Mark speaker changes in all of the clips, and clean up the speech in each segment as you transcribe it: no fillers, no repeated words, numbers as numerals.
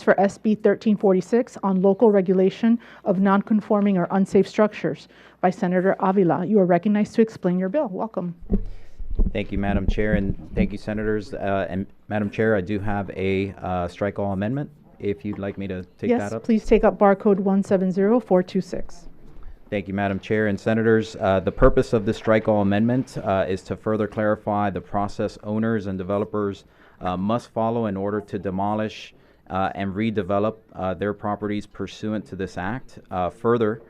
Speaker 1: for SB 1346 on local regulation of nonconforming or unsafe structures by Senator Avila. You are recognized to explain your bill. Welcome.
Speaker 2: Thank you, Madam Chair, and thank you, Senators. And Madam Chair, I do have a strike all amendment, if you'd like me to take that up.
Speaker 1: Yes, please take up barcode 170426.
Speaker 2: Thank you, Madam Chair and Senators. The purpose of this strike all amendment is to further clarify the process owners and developers must follow in order to demolish and redevelop their properties pursuant to this act. Further,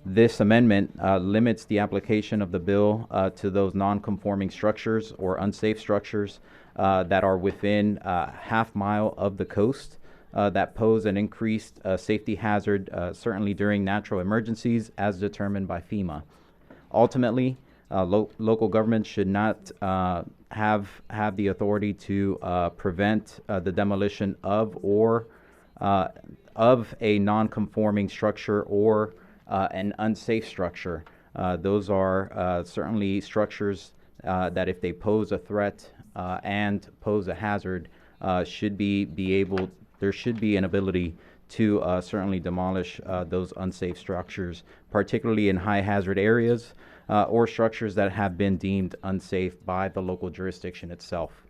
Speaker 2: this amendment limits the application of the bill to those non-conforming structures or unsafe structures that are within half mile of the coast that pose an increased safety hazard, certainly during natural emergencies as determined by FEMA. Ultimately, local governments should not have the authority to prevent the demolition of a non-conforming structure or an unsafe structure. Those are certainly structures that, if they pose a threat and pose a hazard, there should be an ability to certainly demolish those unsafe structures, particularly in high hazard areas or structures that have been deemed unsafe by the local jurisdiction itself.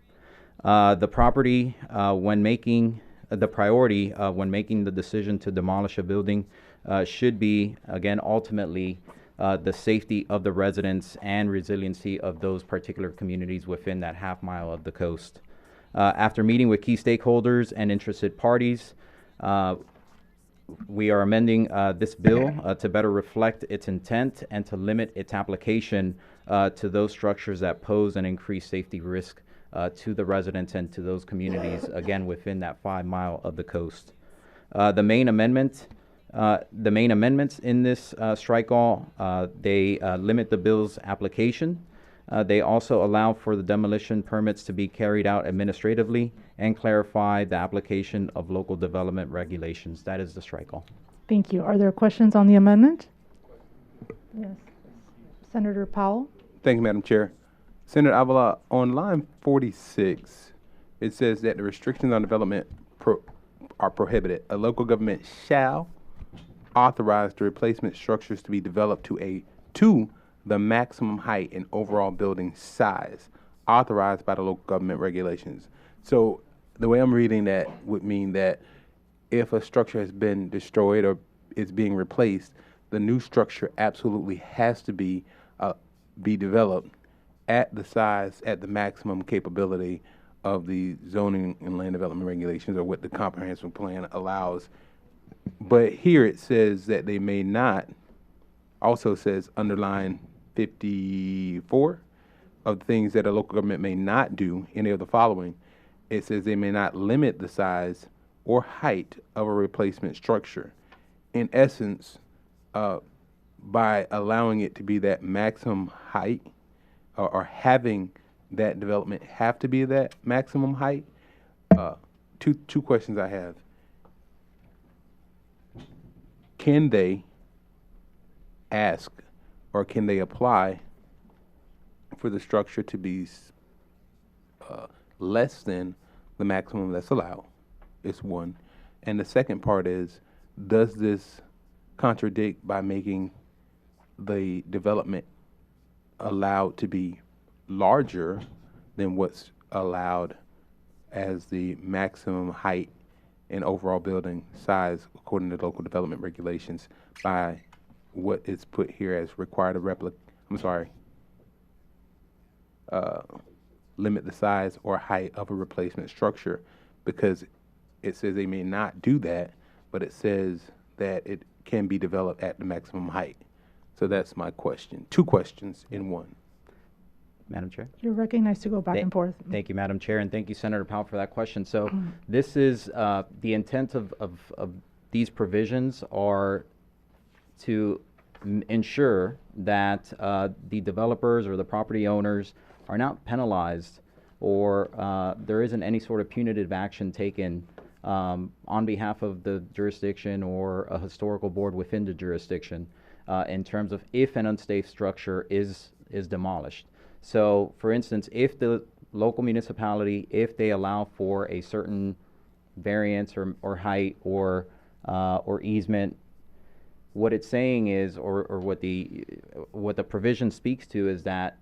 Speaker 2: The priority when making the decision to demolish a building should be, again, ultimately the safety of the residents and resiliency of those particular communities within that half mile of the coast. After meeting with key stakeholders and interested parties, we are amending this bill to better reflect its intent and to limit its application to those structures that pose an increased safety risk to the residents and to those communities, again, within that 5 mile of the coast. The main amendments in this strike all, they limit the bill's application. They also allow for the demolition permits to be carried out administratively and clarify the application of local development regulations. That is the strike all.
Speaker 1: Thank you. Are there questions on the amendment? Yes. Senator Powell?
Speaker 3: Thank you, Madam Chair. Senator Avila, on line 46, it says that the restrictions on development are prohibited. A local government shall authorize the replacement structures to be developed to the maximum height and overall building size authorized by the local government regulations. So the way I'm reading that would mean that if a structure has been destroyed or is being replaced, the new structure absolutely has to be developed at the size, at the maximum capability of the zoning and land development regulations, or what the comprehensive plan allows. But here it says that they may not, also says underline 54 of the things that a local government may not do, any of the following. It says they may not limit the size or height of a replacement structure. In essence, by allowing it to be that maximum height, or having that development have to be that maximum height, two questions I have. Can they ask, or can they apply for the structure to be less than the maximum that's allowed? Is one. And the second part is, does this contradict by making the development allowed to be larger than what's allowed as the maximum height and overall building size according to local development regulations by what is put here as required limit the size or height of a replacement structure? Because it says they may not do that, but it says that it can be developed at the maximum height. So that's my question. Two questions in one.
Speaker 2: Madam Chair?
Speaker 1: You're recognized to go back and forth.
Speaker 2: Thank you, Madam Chair, and thank you, Senator Powell, for that question. So this is the intent of these provisions are to ensure that the developers or the property owners are not penalized, or there isn't any sort of punitive action taken on behalf of the jurisdiction or a historical board within the jurisdiction in terms of if an unsafe structure is demolished. So, for instance, if the local municipality, if they allow for a certain variance or height or easement. What it's saying is, or what the provision speaks to is that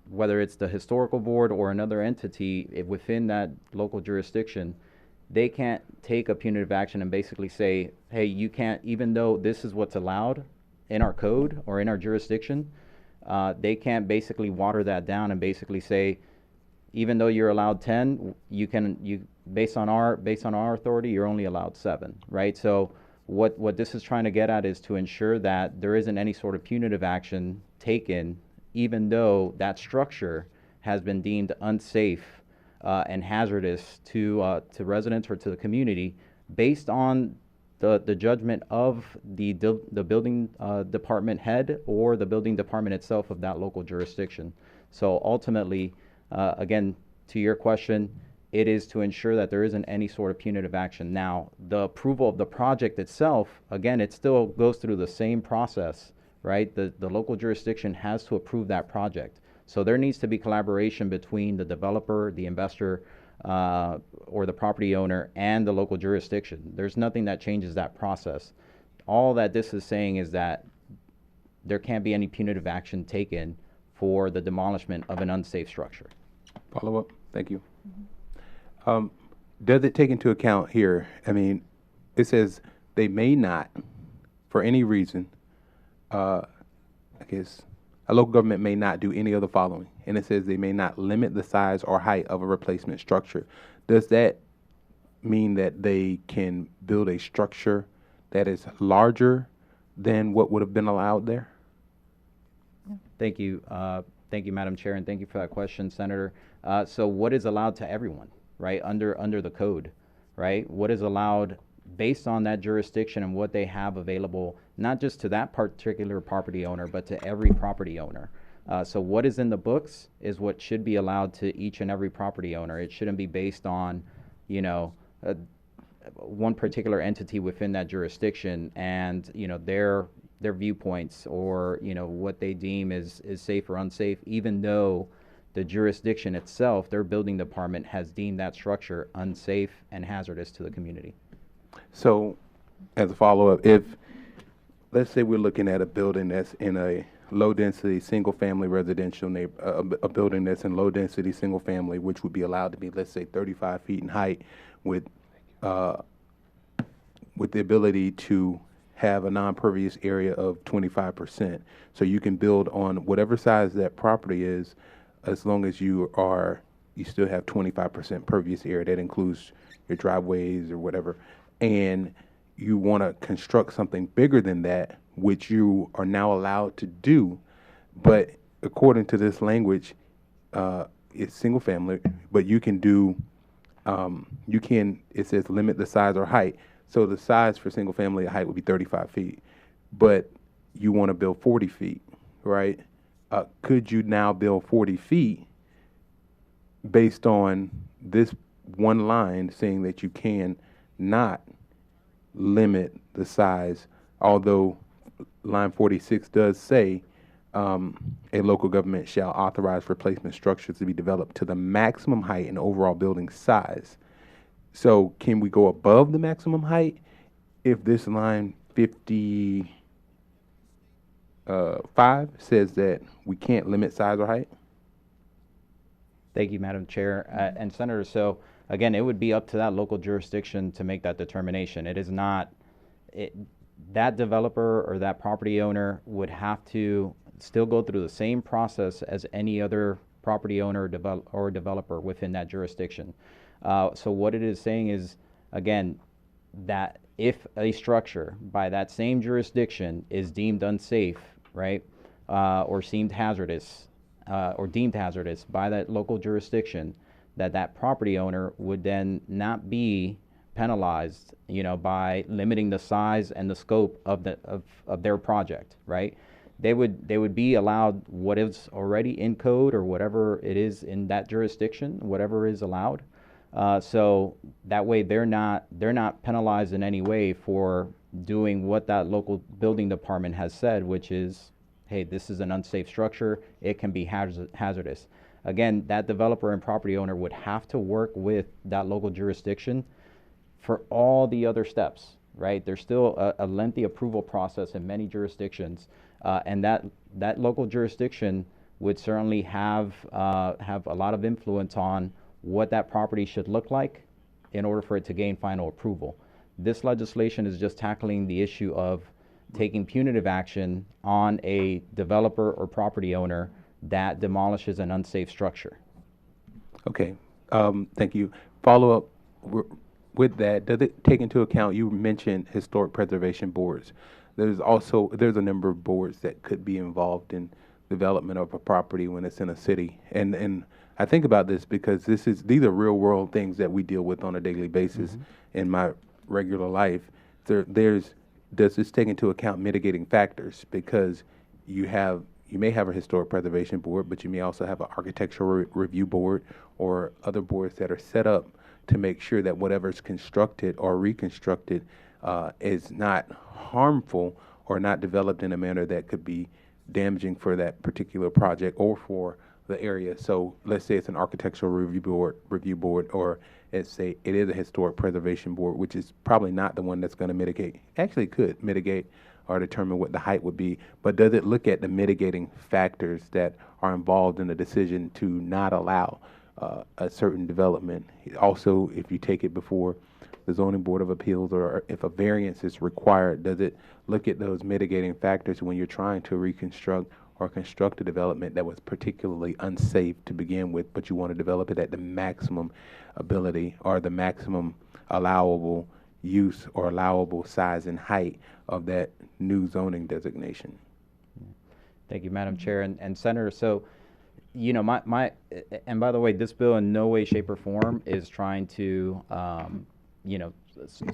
Speaker 2: whether it's the historical board or another entity within that local jurisdiction, they can't take a punitive action and basically say, hey, you can't, even though this is what's allowed in our code or in our jurisdiction, they can't basically water that down and basically say, even though you're allowed 10, based on our authority, you're only allowed 7, right? So what this is trying to get at is to ensure that there isn't any sort of punitive action taken, even though that structure has been deemed unsafe and hazardous to residents or to the community, based on the judgment of the building department head or the building department itself of that local jurisdiction. So ultimately, again, to your question, it is to ensure that there isn't any sort of punitive action. Now, the approval of the project itself, again, it still goes through the same process, right? The local jurisdiction has to approve that project. So there needs to be collaboration between the developer, the investor, or the property owner and the local jurisdiction. There's nothing that changes that process. All that this is saying is that there can't be any punitive action taken for the demolishment of an unsafe structure.
Speaker 3: Follow up. Thank you. Does it take into account here? I mean, it says they may not, for any reason, I guess, a local government may not do any of the following. And it says they may not limit the size or height of a replacement structure. Does that mean that they can build a structure that is larger than what would have been allowed there?
Speaker 2: Thank you. Thank you, Madam Chair, and thank you for that question, Senator. So what is allowed to everyone, right, under the code, right? What is allowed based on that jurisdiction and what they have available, not just to that particular property owner, but to every property owner. So what is in the books is what should be allowed to each and every property owner. It shouldn't be based on, one particular entity within that jurisdiction and, their viewpoints or, what they deem is safe or unsafe, even though the jurisdiction itself, their building department, has deemed that structure unsafe and hazardous to the community.
Speaker 3: So, as a follow-up, if, let's say we're looking at a building that's in a low-density, single-family residential a building that's in low-density, single-family, which would be allowed to be, let's say, 35 feet in height with the ability to have a non-pervious area of 25%. So you can build on whatever size that property is, as long as you still have 25% pervious area. That includes your driveways or whatever. And you want to construct something bigger than that, which you are now allowed to do. But according to this language, it's single family, but you can do, it says limit the size or height. So the size for single family height would be 35 feet, but you want to build 40 feet, right? Could you now build 40 feet based on this one line saying that you can not limit the size, although line 46 does say a local government shall authorize replacement structures to be developed to the maximum height and overall building size. So can we go above the maximum height if this line 55 says that we can't limit size or height?
Speaker 2: Thank you, Madam Chair. And Senator, so again, it would be up to that local jurisdiction to make that determination. It is not, that developer or that property owner would have to still go through the same process as any other property owner or developer within that jurisdiction. So what it is saying is, again, that if a structure by that same jurisdiction is deemed unsafe, right, or deemed hazardous by that local jurisdiction, that property owner would then not be penalized, by limiting the size and the scope of their project, right? They would be allowed what is already in code or whatever it is in that jurisdiction, whatever is allowed. So that way they're not penalized in any way for doing what that local building department has said, which is, hey, this is an unsafe structure, it can be hazardous. Again, that developer and property owner would have to work with that local jurisdiction for all the other steps, right? There's still a lengthy approval process in many jurisdictions, and that local jurisdiction would certainly have a lot of influence on what that property should look like in order for it to gain final approval. This legislation is just tackling the issue of taking punitive action on a developer or property owner that demolishes an unsafe structure.
Speaker 3: Okay, thank you. Follow up with that, does it take into account, you mentioned historic preservation boards. There's a number of boards that could be involved in development of a property when it's in a city. And I think about this because these are real world things that we deal with on a daily basis in my regular life. Does this take into account mitigating factors? Because you may have a historic preservation board, but you may also have an architectural review board or other boards that are set up to make sure that whatever's constructed or reconstructed is not harmful or not developed in a manner that could be damaging for that particular project or for the area. So let's say it's an architectural review board, or it is a historic preservation board, which is probably not the one that's going to mitigate. Actually, could mitigate or determine what the height would be, but does it look at the mitigating factors that are involved in the decision to not allow a certain development? Also, if you take it before the Zoning Board of Appeals, or if a variance is required, does it look at those mitigating factors when you're trying to reconstruct or construct a development that was particularly unsafe to begin with, but you want to develop it at the maximum ability or the maximum allowable use or allowable size and height of that new zoning designation?
Speaker 2: Thank you, Madam Chair and Senator. So, you know, and by the way, this bill in no way, shape, or form is trying to, you know,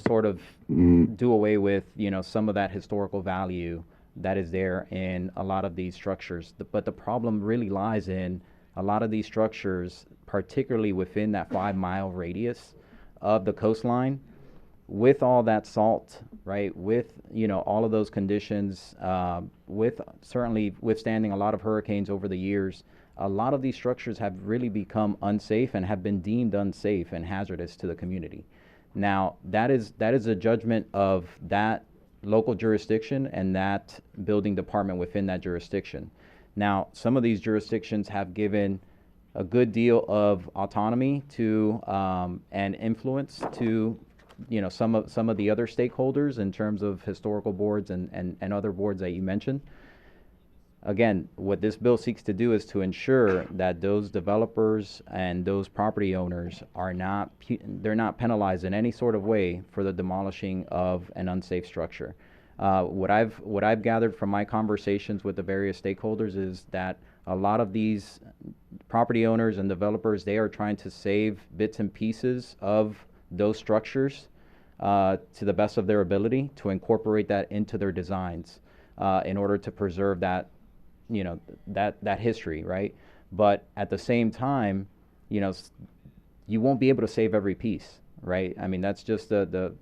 Speaker 2: sort of do away with, you know, some of that historical value that is there in a lot of these structures. But the problem really lies in a lot of these structures, particularly within that 5-mile radius of the coastline, with all that salt, right, with, you know, all of those conditions, with certainly withstanding a lot of hurricanes over the years, a lot of these structures have really become unsafe and have been deemed unsafe and hazardous to the community. Now, that is a judgment of that local jurisdiction and that building department within that jurisdiction. Now, some of these jurisdictions have given a good deal of autonomy to and influence to, you know, some of the other stakeholders in terms of historical boards and other boards that you mentioned. Again, what this bill seeks to do is to ensure that those developers and those property owners are not penalized in any sort of way for the demolishing of an unsafe structure. What I've gathered from my conversations with the various stakeholders is that a lot of these property owners and developers, they are trying to save bits and pieces of those structures to the best of their ability to incorporate that into their designs in order to preserve that, you know, that history, right? But at the same time, you know, you won't be able to save every piece, right? I mean, that's just the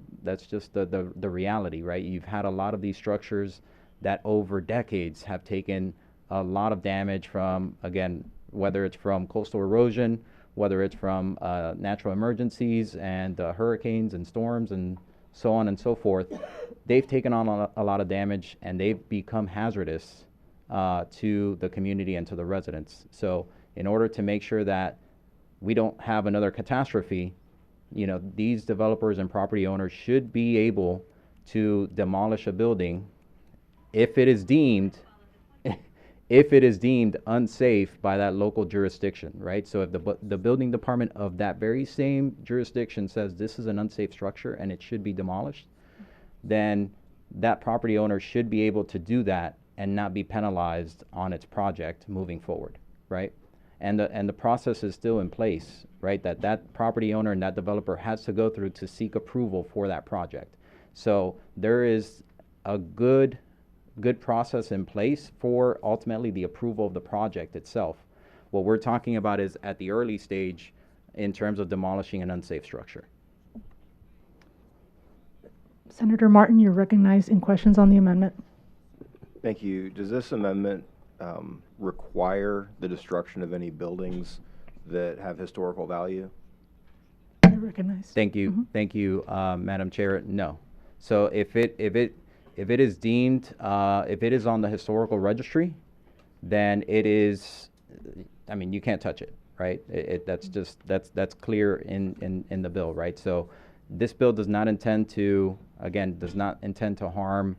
Speaker 2: reality, right? You've had a lot of these structures that over decades have taken a lot of damage from, again, whether it's from coastal erosion, whether it's from natural emergencies and hurricanes and storms and so on and so forth. They've taken on a lot of damage, and they've become hazardous to the community and to the residents. So in order to make sure that we don't have another catastrophe, you know, these developers and property owners should be able to demolish a building if it is deemed unsafe by that local jurisdiction, right? So if the building department of that very same jurisdiction says this is an unsafe structure and it should be demolished, then that property owner should be able to do that and not be penalized on its project moving forward, right? And the process is still in place, right? That property owner and that developer has to go through to seek approval for that project. So there is a good process in place for ultimately the approval of the project itself. What we're talking about is at the early stage in terms of demolishing an unsafe structure.
Speaker 1: Senator Martin, you're recognized in questions on the amendment.
Speaker 4: Thank you. Does this amendment require the destruction of any buildings that have historical value?
Speaker 1: You're recognized.
Speaker 2: Thank you, Madam Chair. No. So if it is deemed, if it is on the historical registry, then it is, I mean, you can't touch it, right? That's clear in the bill, right? So this bill does not intend to, again, does not intend to harm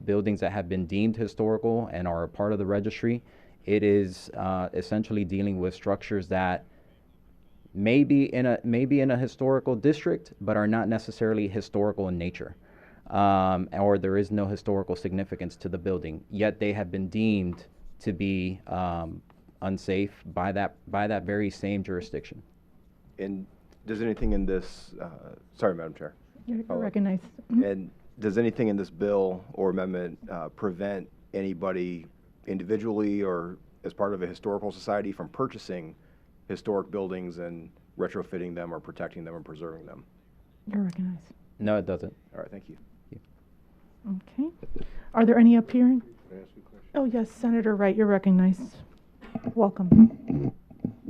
Speaker 2: buildings that have been deemed historical and are a part of the registry. It is essentially dealing with structures that may be in a historical district, but are not necessarily historical in nature, or there is no historical significance to the building. Yet they have been deemed to be unsafe by that very same jurisdiction.
Speaker 4: And does anything in this, sorry, Madam Chair.
Speaker 1: You're recognized. Mhm.
Speaker 4: And does anything in this bill or amendment prevent anybody individually or as part of a historical society from purchasing historic buildings and retrofitting them or protecting them and preserving them?
Speaker 1: You're recognized.
Speaker 2: No, it doesn't.
Speaker 4: All right, thank you.
Speaker 1: Okay. Are there any appearing? Oh, yes, Senator Wright, you're recognized. Welcome.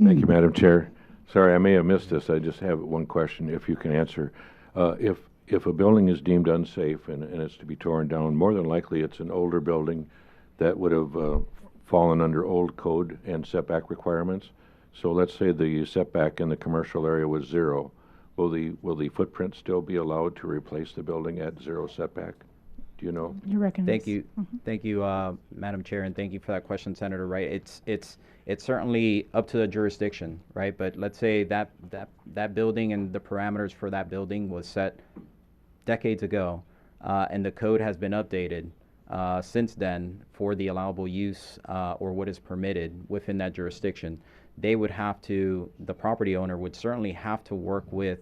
Speaker 5: Thank you, Madam Chair. Sorry, I may have missed this. I just have one question, if you can answer. If a building is deemed unsafe and it's to be torn down, more than likely it's an older building that would have fallen under old code and setback requirements. So let's say the setback in the commercial area was 0. Will the footprint still be allowed to replace the building at 0 setback? Do you know?
Speaker 1: You're recognized.
Speaker 2: Thank you, thank you, Madam Chair, and thank you for that question, Senator Wright. It's certainly up to the jurisdiction, right? But let's say that building and the parameters for that building was set decades ago, and the code has been updated since then for the allowable use or what is permitted within that jurisdiction. They would have to, the property owner would certainly have to work with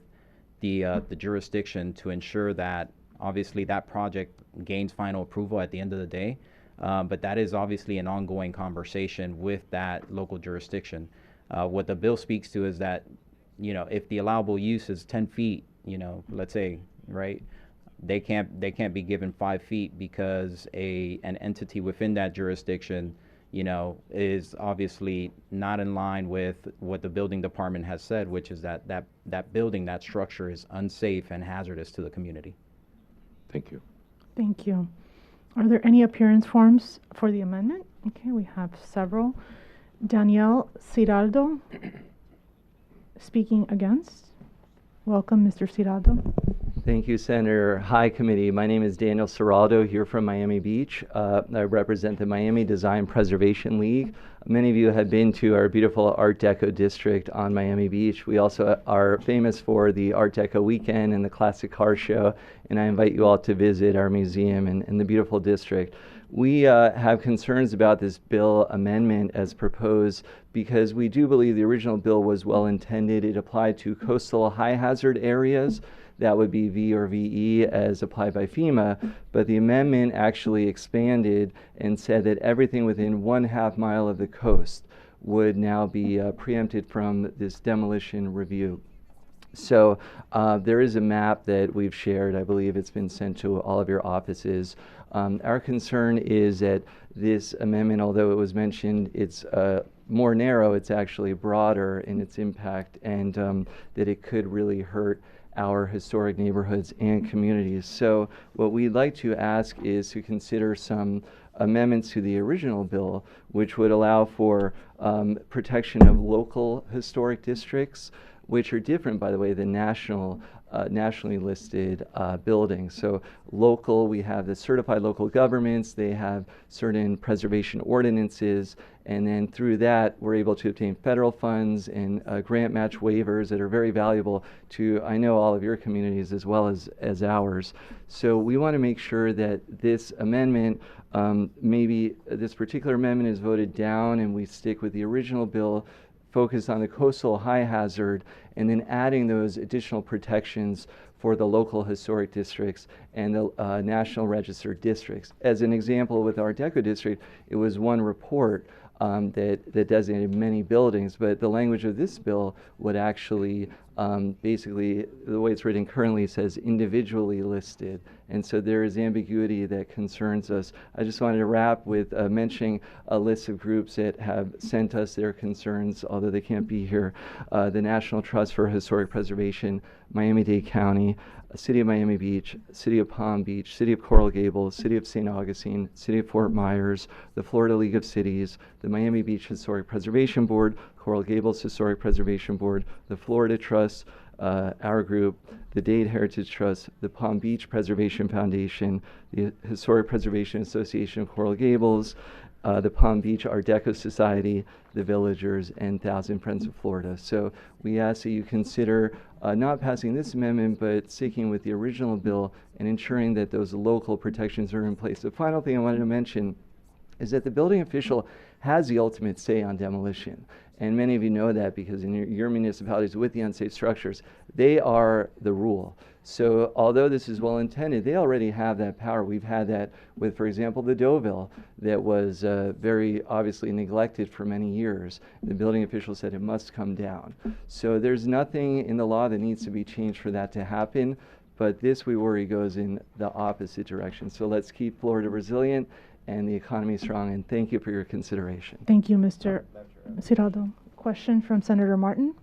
Speaker 2: the jurisdiction to ensure that obviously that project gains final approval at the end of the day. But that is obviously an ongoing conversation with that local jurisdiction. What the bill speaks to is that, you know, if the allowable use is 10 feet, you know, let's say, right, they can't be given 5 feet because an entity within that jurisdiction, you know, is obviously not in line with what the building department has said, which is that building, that structure is unsafe and hazardous to the community.
Speaker 5: Thank you.
Speaker 1: Thank you. Are there any appearance forms for the amendment? Okay, we have several. Danielle Ciraldo speaking against. Welcome, Mr. Ciraldo.
Speaker 6: Thank you, Senator. Hi, committee. My name is Daniel Ciraldo here from Miami Beach. I represent the Miami Design Preservation League. Many of you have been to our beautiful Art Deco district on Miami Beach. We also are famous for the Art Deco weekend and the classic car show, and I invite you all to visit our museum in the beautiful district. We have concerns about this bill amendment as proposed because we do believe the original bill was well intended. It applied to coastal high hazard areas. That would be V or VE as applied by FEMA, but the amendment actually expanded and said that everything within 1/2 mile of the coast would now be preempted from this demolition review. So there is a map that we've shared. I believe it's been sent to all of your offices. Our concern is that this amendment, although it was mentioned, it's more narrow, it's actually broader in its impact, and that it could really hurt our historic neighborhoods and communities. So what we'd like to ask is to consider some amendments to the original bill, which would allow for protection of local historic districts, which are different, by the way, than nationally listed buildings. So local, we have the certified local governments, they have certain preservation ordinances, and then through that, we're able to obtain federal funds and grant match waivers that are very valuable to, I know, all of your communities as well as ours. So we want to make sure that this amendment, maybe this particular amendment is voted down and we stick with the original bill, focus on the coastal high hazard, and then adding those additional protections for the local historic districts and the National Register districts. As an example, with our Deco district, it was one report that designated many buildings, but the language of this bill would actually basically, the way it's written currently says individually listed, and so there is ambiguity that concerns us. I just wanted to wrap with mentioning a list of groups that have sent us their concerns, although they can't be here. The National Trust for Historic Preservation, Miami-Dade County, City of Miami Beach, City of Palm Beach, City of Coral Gables, City of St. Augustine, City of Fort Myers, the Florida League of Cities, the Miami Beach Historic Preservation Board, Coral Gables Historic Preservation Board, the Florida Trust, our group, the Dade Heritage Trust, the Palm Beach Preservation Foundation, the Historic Preservation Association of Coral Gables, the Palm Beach Art Deco Society, the Villagers, and Thousand Friends of Florida. So we ask that you consider not passing this amendment, but sticking with the original bill and ensuring that those local protections are in place. The final thing I wanted to mention is that the building official has the ultimate say on demolition. And many of you know that because in your municipalities with the unsafe structures, they are the rule. So although this is well intended, they already have that power. We've had that with, for example, the Deauville that was very obviously neglected for many years. The building official said it must come down. So there's nothing in the law that needs to be changed for that to happen, but this, we worry, goes in the opposite direction. So let's keep Florida resilient and the economy strong, and thank you for your consideration.
Speaker 1: Thank you, Mr. Ciraldo. Question from Senator Martin.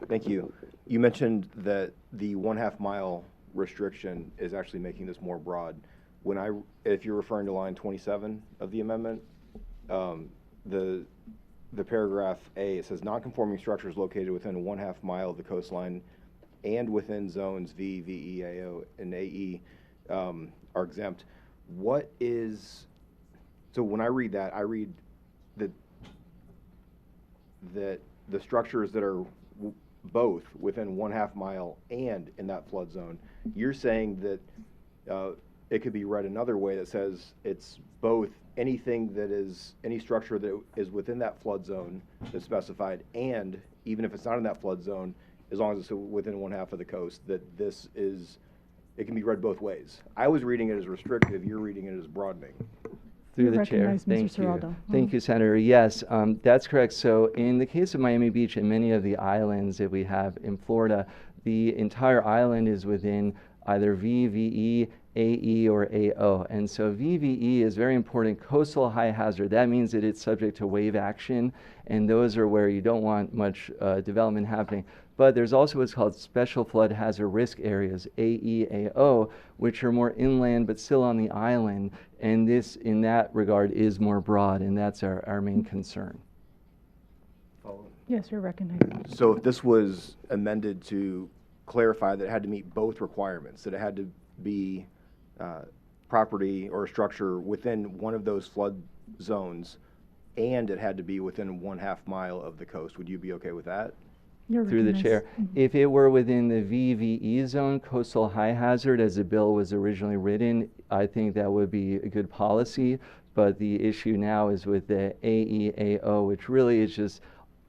Speaker 4: Thank you. You mentioned that the 1/2 mile restriction is actually making this more broad. If you're referring to line 27 of the amendment, the paragraph A, it says non-conforming structures located within 1/2 mile of the coastline and within zones V, VE, AO, and AE are exempt. So when I read that, I read that the structures that are both within 1/2 mile and in that flood zone, you're saying that it could be read another way that says it's both any structure that is within that flood zone that's specified, and even if it's not in that flood zone, as long as it's within 1/2 of the coast, that it can be read both ways. I was reading it as restrictive, you're reading it as broadening.
Speaker 6: Through the chair.
Speaker 1: Recognize Mr.
Speaker 6: Thank you.
Speaker 1: Ciraldo.
Speaker 6: Thank you, Senator. Yes, that's correct. So in the case of Miami Beach and many of the islands that we have in Florida, the entire island is within either VVE, AE, or AO. And so VVE is very important, coastal high hazard. That means that it's subject to wave action, and those are where you don't want much development happening. But there's also what's called special flood hazard risk areas, AEAO, which are more inland but still on the island. And this, in that regard, is more broad, and that's our main concern.
Speaker 1: Yes, you're recognized.
Speaker 4: So if this was amended to clarify that it had to meet both requirements, that it had to be property or a structure within one of those flood zones, and it had to be within 1/2 mile of the coast, would you be okay with that?
Speaker 1: You're
Speaker 6: Through the chair.
Speaker 1: recognized.
Speaker 6: If it were within the VVE zone, coastal high hazard, as the bill was originally written, I think that would be a good policy. But the issue now is with the AEAO, which really is just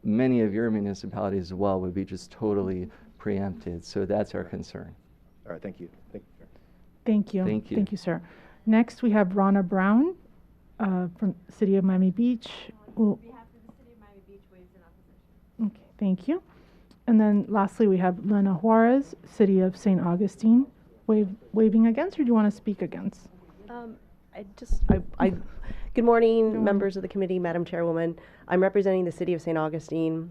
Speaker 6: many of your municipalities as well would be just totally preempted. So that's our concern.
Speaker 4: All right, thank you. Thank you, sir.
Speaker 1: Thank you.
Speaker 6: Thank you.
Speaker 1: Thank you, sir. Next, we have Ronna Brown from City of Miami Beach.
Speaker 7: On behalf of the City of Miami Beach, waives in opposition.
Speaker 1: Okay, thank you. And then lastly, we have Lena Juarez, City of St. Augustine. Waving against, or do you want to speak against?
Speaker 7: Good morning, members of the committee, Madam Chairwoman. I'm representing the City of St. Augustine,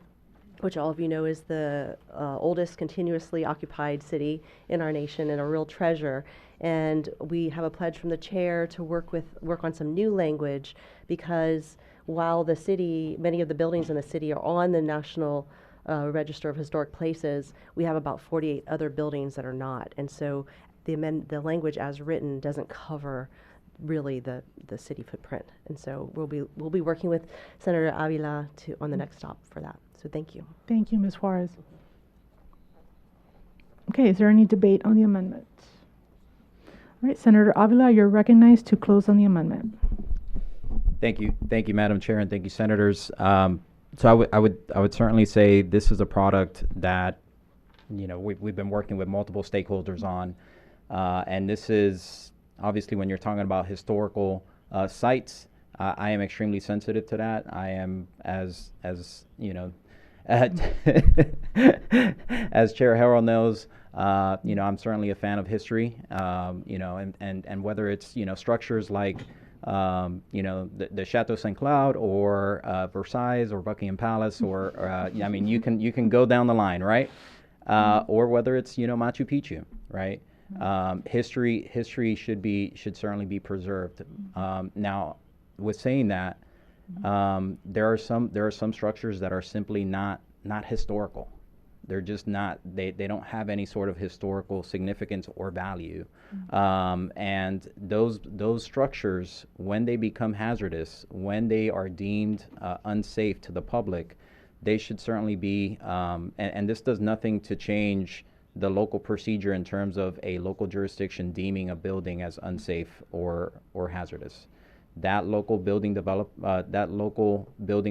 Speaker 7: which all of you know is the oldest continuously occupied city in our nation and a real treasure. And we have a pledge from the chair to work on some new language, because while the city, many of the buildings in the city are on the National Register of Historic Places, we have about 48 other buildings that are not. And so the language as written doesn't cover really the city footprint. And so we'll be working with Senator Avila on the next stop for that. So thank you.
Speaker 1: Thank you, Ms. Juarez. Okay, is there any debate on the amendment? All right, Senator Avila, you're recognized to close on the amendment.
Speaker 2: Thank you, Madam Chair, and thank you, Senators. So I would certainly say this is a product that we've been working with multiple stakeholders on, and this is obviously when you're talking about historical sites. I am extremely sensitive to that. I am, as you know, as Chair Harrell knows, you know, I'm certainly a fan of history, you know, and whether it's, you know, structures like, you know, the Chateau St. Cloud or Versailles or Buckingham Palace or I mean, you can go down the line, right? Or whether it's, you know, Machu Picchu, right? History should certainly be preserved. Now, with saying that, there are some structures that are simply not historical. They're just not. They don't have any sort of historical significance or value. And those structures, when they become hazardous, when they are deemed unsafe to the public, they should certainly be. And this does nothing to change the local procedure in terms of a local jurisdiction deeming a building as unsafe or hazardous. That local building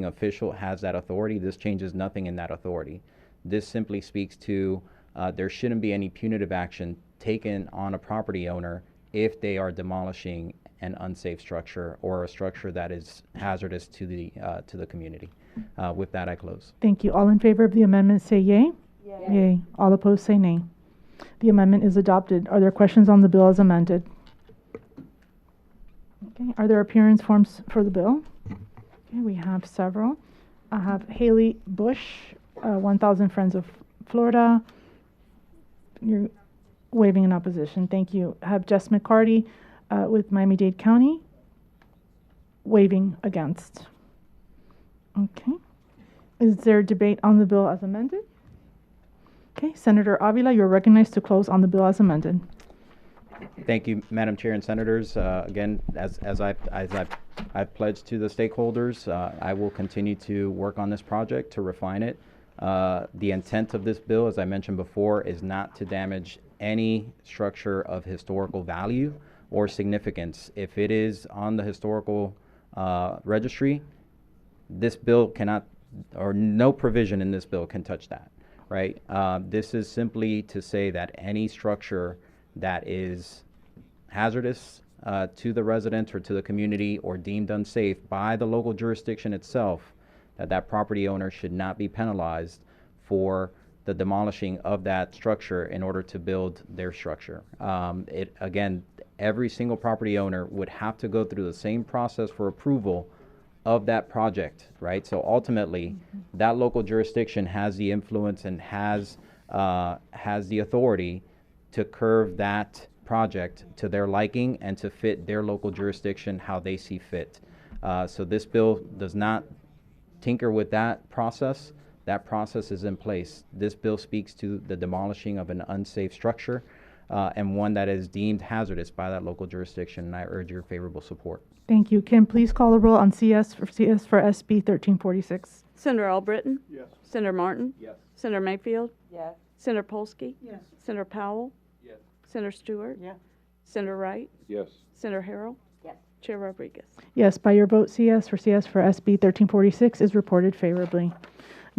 Speaker 2: official has that authority. This changes nothing in that authority. This simply speaks to there shouldn't be any punitive action taken on a property owner if they are demolishing an unsafe structure or a structure that is hazardous to the community. With that, I close.
Speaker 1: Thank you. All in favor of the amendment say yay. Yay. Yay. All opposed say nay. The amendment is adopted. Are there questions on the bill as amended? Okay. Are there appearance forms for the bill? Okay, we have several. I have Haley Bush, 1,000 Friends of Florida. You're waiving in opposition. Thank you. I have Jess McCarty with Miami-Dade County, waiving against. Okay. Is there debate on the bill as amended? Okay. Senator Avila, you're recognized to close on the bill as amended.
Speaker 2: Thank you, Madam Chair and Senators. Again, as I've pledged to the stakeholders, I will continue to work on this project to refine it. The intent of this bill, as I mentioned before, is not to damage any structure of historical value or significance. If it is on the historical registry, this bill cannot, or no provision in this bill can touch that, right? This is simply to say that any structure that is hazardous to the residents or to the community or deemed unsafe by the local jurisdiction itself, that property owner should not be penalized for the demolishing of that structure in order to build their structure. Again, every single property owner would have to go through the same process for approval of that project, right? So ultimately, that local jurisdiction has the influence and has the authority to curve that project to their liking and to fit their local jurisdiction how they see fit. So this bill does not tinker with that process. That process is in place. This bill speaks to the demolishing of an unsafe structure and one that is deemed hazardous by that local jurisdiction, and I urge your favorable support.
Speaker 1: Thank you. Kim, please call the roll on CS for SB 1346.
Speaker 8: Senator Albritton?
Speaker 3: Yes.
Speaker 8: Senator Martin?
Speaker 3: Yes.
Speaker 8: Senator Mayfield?
Speaker 7: Yes.
Speaker 8: Senator Polsky?
Speaker 7: Yes.
Speaker 8: Senator Powell?
Speaker 3: Yes.
Speaker 8: Senator Stewart?
Speaker 7: Yes.
Speaker 8: Senator Wright?
Speaker 5: Yes.
Speaker 8: Senator Harrell?
Speaker 7: Yes.
Speaker 8: Chair Rodriguez.
Speaker 1: Yes, by your vote, CS for SB 1346 is reported favorably.